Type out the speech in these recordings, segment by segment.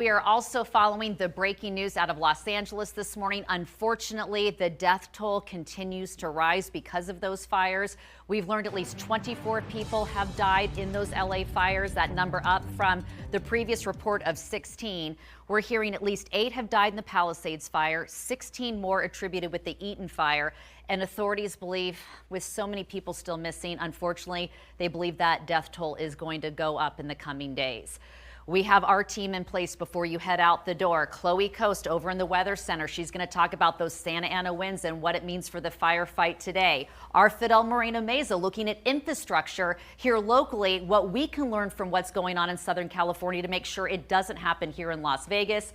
We are also following the breaking news out of Los Angeles this morning. Unfortunately, the death toll continues to rise because of those fires. We've learned at least 24 people have died in those LA fires, that number up from the previous report of 16. We're hearing at least 8 have died in the Palisades fire, 16 more attributed with the Eaton fire. And authorities believe, with so many people still missing, unfortunately, they believe that death toll is going to go up in the coming days. We have our team in place before you head out the door. Chloe Coast over in the Weather Center. She's going to talk about those Santa Ana winds and what it means for the firefight today. Our Fidel Moreno Meza looking at infrastructure here locally, what we can learn from what's going on in Southern California to make sure it doesn't happen here in Las Vegas.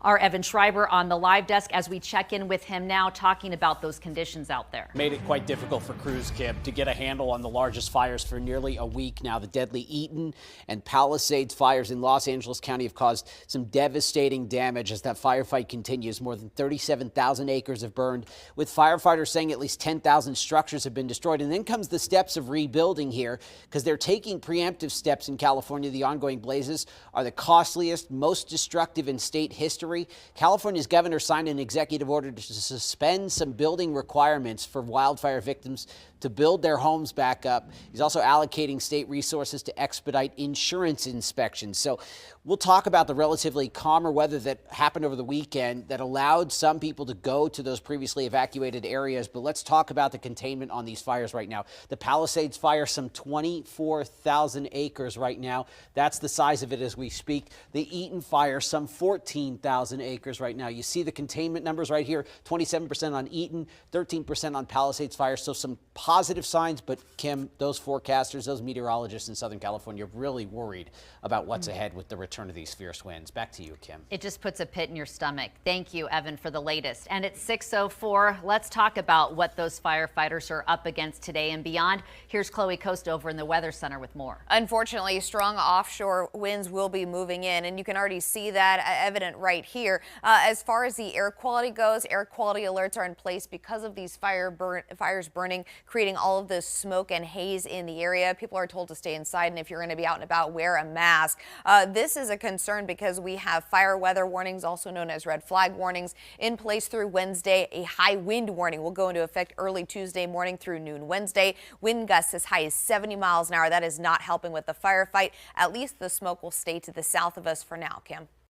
Our Evan Schreiber on the live desk as we check in with him now, talking about those conditions out there. Made it quite difficult for crews, Kim, to get a handle on the largest fires for nearly a week now. The deadly Eaton and Palisades fires in Los Angeles County have caused some devastating damage as that firefight continues. More than 37,000 acres have burned, with firefighters saying at least 10,000 structures have been destroyed. And then comes the steps of rebuilding here, because they're taking preemptive steps in California. The ongoing blazes are the costliest, most destructive in state history. California's governor signed an executive order to suspend some building requirements for wildfire victims to build their homes back up. He's also allocating state resources to expedite insurance inspections. So we'll talk about the relatively calmer weather that happened over the weekend that allowed some people to go to those previously evacuated areas. But let's talk about the containment on these fires right now. The Palisades fire, some 24,000 acres right now. That's the size of it as we speak. The Eaton fire, some 14,000 acres right now. You see the containment numbers right here, 27% on Eaton, 13% on Palisades fire. So some positive signs, but Kim, those forecasters, those meteorologists in Southern California are really worried about what's ahead with the return of these fierce winds. Back to you, Kim. It just puts a pit in your stomach. Thank you, Evan, for the latest. And it's 6:04. Let's talk about what those firefighters are up against today and beyond. Here's Chloe Coast over in the Weather Center with more. Unfortunately, strong offshore winds will be moving in, and you can already see that evident right here. As far as the air quality goes, air quality alerts are in place because of these fires burning, creating all of this smoke and haze in the area. People are told to stay inside, and if you're going to be out and about, wear a mask. This is a concern because we have fire weather warnings, also known as red flag warnings, in place through Wednesday. A high wind warning will go into effect early Tuesday morning through noon Wednesday. Wind gusts as high as 70 miles an hour. That is not helping with the firefight. At least the smoke will stay to the south of us for now, Kim.